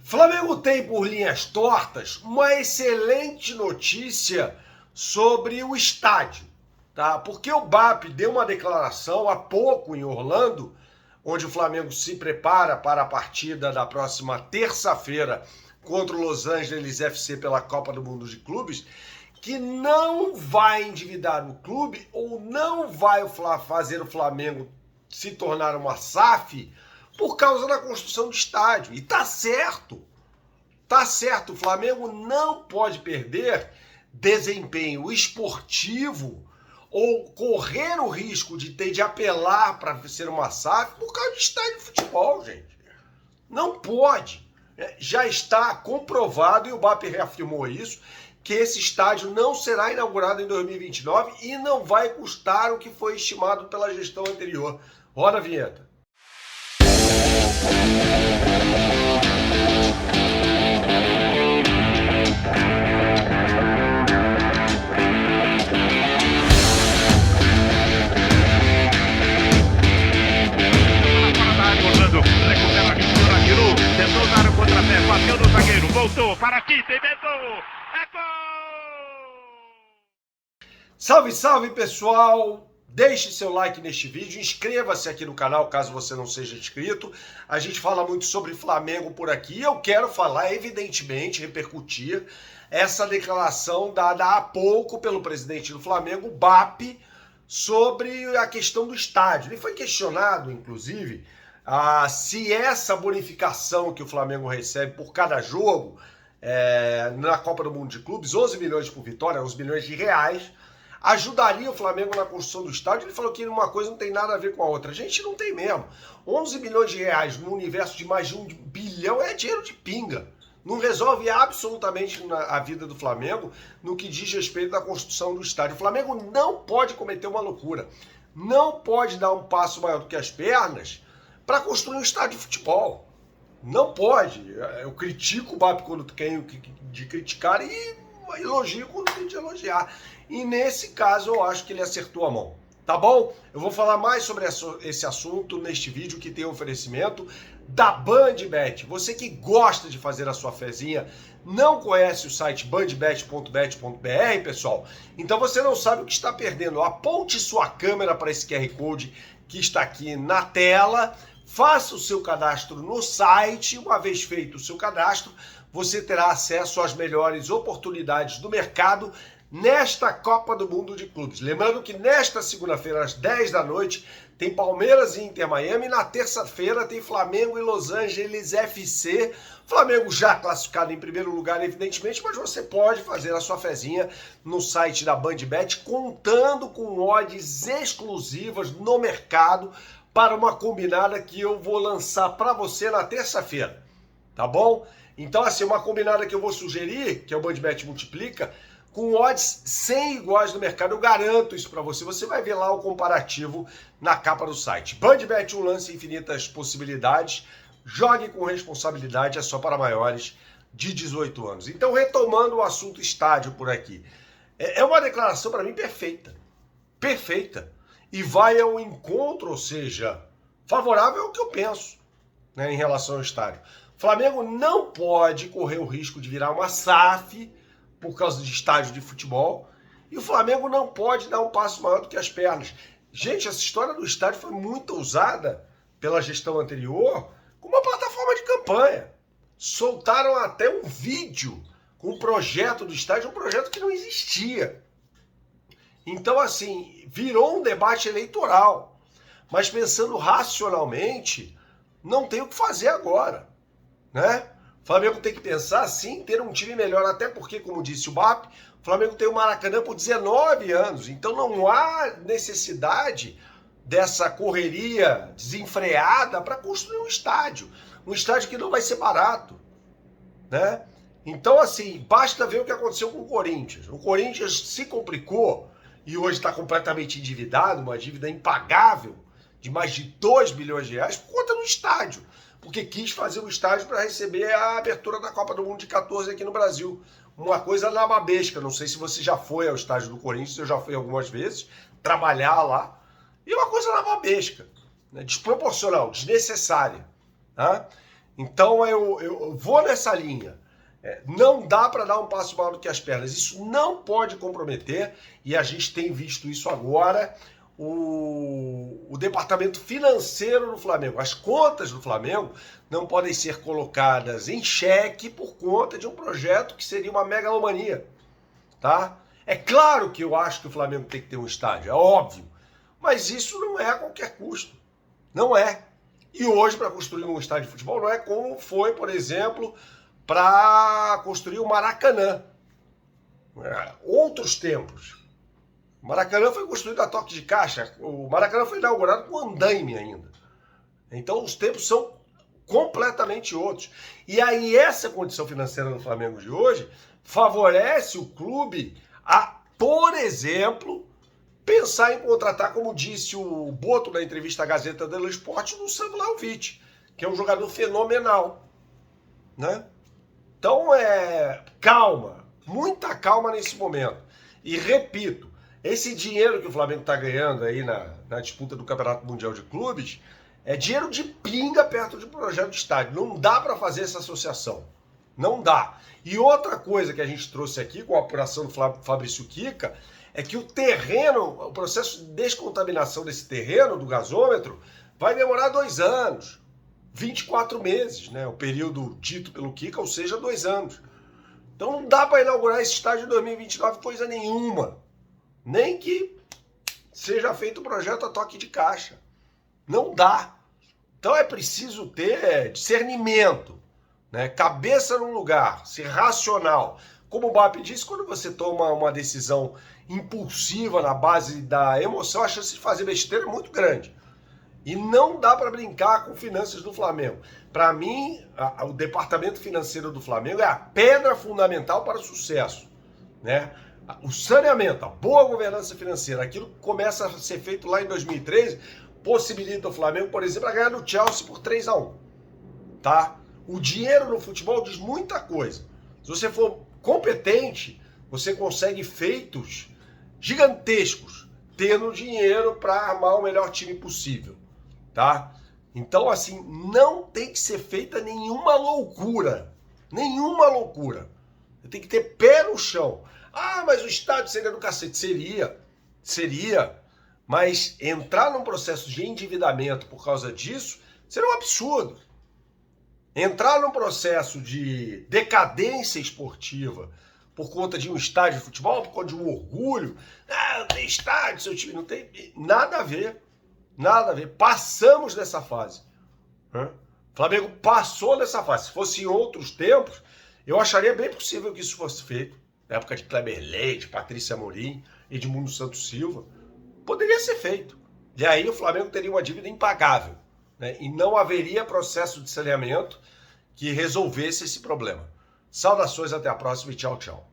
Flamengo tem, por linhas tortas, uma excelente notícia sobre o estádio, tá? Porque o BAP deu uma declaração há pouco em Orlando, onde o Flamengo se prepara para a partida da próxima terça-feira contra o Los Angeles FC pela Copa do Mundo de Clubes, que não vai endividar o clube ou não vai fazer o Flamengo se tornar uma SAF por causa da construção do estádio. E tá certo. Tá certo, o Flamengo não pode perder desempenho esportivo ou correr o risco de ter de apelar para ser uma SAF por causa de estádio de futebol, gente. Não pode. Já está comprovado, e o BAP reafirmou isso, que esse estádio não será inaugurado em 2029 e não vai custar o que foi estimado pela gestão anterior. Roda a vinheta. Tentou dar o contrapé, bateu no zagueiro, voltou para aqui, inventou, é gol! Salve, salve, pessoal! Deixe seu like neste vídeo, inscreva-se aqui no canal caso você não seja inscrito. A gente fala muito sobre Flamengo por aqui e eu quero falar, evidentemente, repercutir essa declaração dada há pouco pelo presidente do Flamengo, BAP, sobre a questão do estádio. Ele foi questionado, inclusive, se essa bonificação que o Flamengo recebe por cada jogo na Copa do Mundo de Clubes, 11 milhões por vitória, 11 milhões de reais, ajudaria o Flamengo na construção do estádio. Ele falou que uma coisa não tem nada a ver com a outra. A gente não tem mesmo. 11 milhões de reais no universo de mais de 1 bilhão é dinheiro de pinga. Não resolve absolutamente a vida do Flamengo no que diz respeito à construção do estádio. O Flamengo não pode cometer uma loucura. Não pode dar um passo maior do que as pernas para construir um estádio de futebol. Não pode. Eu critico o BAP quando tenho de criticar e elogio quando tenho de elogiar. E nesse caso eu acho que ele acertou a mão. Tá bom? Eu vou falar mais sobre esse assunto neste vídeo que tem oferecimento da BandBet. Você que gosta de fazer a sua fezinha, não conhece o site bandbet.bet.br, pessoal? Então você não sabe o que está perdendo. Aponte sua câmera para esse QR Code que está aqui na tela. Faça o seu cadastro no site. Uma vez feito o seu cadastro, você terá acesso às melhores oportunidades do mercado nesta Copa do Mundo de Clubes. Lembrando que nesta segunda-feira, às 10 da noite, tem Palmeiras e Inter Miami. Na terça-feira tem Flamengo e Los Angeles FC. Flamengo já classificado em primeiro lugar, evidentemente, mas você pode fazer a sua fezinha no site da BandBet, contando com odds exclusivas no mercado para uma combinada que eu vou lançar para você na terça-feira, tá bom? Então, assim, uma combinada que eu vou sugerir, que é o BandBet Multiplica, com odds 100 iguais no mercado. Eu garanto isso para você. Você vai ver lá o comparativo na capa do site. BandBet, um lance, infinitas possibilidades. Jogue com responsabilidade, é só para maiores de 18 anos. Então, retomando o assunto estádio por aqui. É uma declaração para mim perfeita. Perfeita. E vai ao encontro, ou seja, favorável ao que eu penso, né, em relação ao estádio. O Flamengo não pode correr o risco de virar uma SAF por causa de estádio de futebol, e o Flamengo não pode dar um passo maior do que as pernas. Gente, essa história do estádio foi muito usada pela gestão anterior como uma plataforma de campanha. Soltaram até um vídeo com o projeto do estádio, um projeto que não existia. Então, assim, virou um debate eleitoral. Mas pensando racionalmente, não tem o que fazer agora, né? O Flamengo tem que pensar, sim, ter um time melhor, até porque, como disse o BAP, o Flamengo tem o Maracanã por 19 anos, então não há necessidade dessa correria desenfreada para construir um estádio que não vai ser barato, né? Então, assim, basta ver o que aconteceu com o Corinthians. O Corinthians se complicou e hoje está completamente endividado, uma dívida impagável de mais de 2 bilhões de reais por conta do estádio. Porque quis fazer um estádio para receber a abertura da Copa do Mundo de 14 aqui no Brasil. Uma coisa nababesca. Não sei se você já foi ao estádio do Corinthians, eu já fui algumas vezes, trabalhar lá. E uma coisa nababesca, né? Desproporcional, desnecessária. Tá? Então eu vou nessa linha. Não dá para dar um passo maior do que as pernas. Isso não pode comprometer, e a gente tem visto isso agora, o departamento financeiro do Flamengo. As contas do Flamengo não podem ser colocadas em xeque por conta de um projeto que seria uma megalomania. Tá? É claro que eu acho que o Flamengo tem que ter um estádio, é óbvio. Mas isso não é a qualquer custo. Não é. E hoje, para construir um estádio de futebol, não é como foi, por exemplo, para construir o Maracanã. Outros tempos. O Maracanã foi construído a toque de caixa. O Maracanã foi inaugurado com andaime ainda. Então os tempos são completamente outros. E aí essa condição financeira do Flamengo de hoje favorece o clube a, por exemplo, pensar em contratar, como disse o Boto na entrevista à Gazeta dello Sport, no Sam Vlahovic, que é um jogador fenomenal. Né? Então, calma, muita calma nesse momento. E repito, esse dinheiro que o Flamengo está ganhando aí na disputa do Campeonato Mundial de Clubes é dinheiro de pinga perto de um projeto de estádio. Não dá para fazer essa associação. Não dá. E outra coisa que a gente trouxe aqui com a apuração do Fabrício Kika é que o terreno, o processo de descontaminação desse terreno, do gasômetro, vai demorar 2 anos. 24 meses, né? O período dito pelo Kika, ou seja, 2 anos. Então não dá para inaugurar esse estádio em 2029 coisa nenhuma. Nem que seja feito o projeto a toque de caixa. Não dá. Então é preciso ter discernimento, né? Cabeça no lugar, ser racional. Como o BAP disse, quando você toma uma decisão impulsiva na base da emoção, a chance de fazer besteira é muito grande. E não dá para brincar com finanças do Flamengo. Para mim, o departamento financeiro do Flamengo é a pedra fundamental para o sucesso, né? O saneamento, a boa governança financeira, aquilo que começa a ser feito lá em 2013, possibilita o Flamengo, por exemplo, a ganhar no Chelsea por 3-1. Tá? O dinheiro no futebol diz muita coisa. Se você for competente, você consegue feitos gigantescos, tendo dinheiro para armar o melhor time possível. Tá? Então, assim, não tem que ser feita nenhuma loucura. Nenhuma loucura. Tem que ter pé no chão. Ah, mas o estádio seria do cacete. Seria. Mas entrar num processo de endividamento por causa disso seria um absurdo. Entrar num processo de decadência esportiva por conta de um estádio de futebol, por conta de um orgulho. Ah, não tem estádio, seu time não tem. Nada a ver. Nada a ver. Passamos dessa fase. O Flamengo passou dessa fase. Se fosse em outros tempos, eu acharia bem possível que isso fosse feito. Na época de Kleber Leite, Patrícia Amorim, Edmundo Santos Silva. Poderia ser feito. E aí o Flamengo teria uma dívida impagável. Né? E não haveria processo de saneamento que resolvesse esse problema. Saudações, até a próxima e tchau, tchau.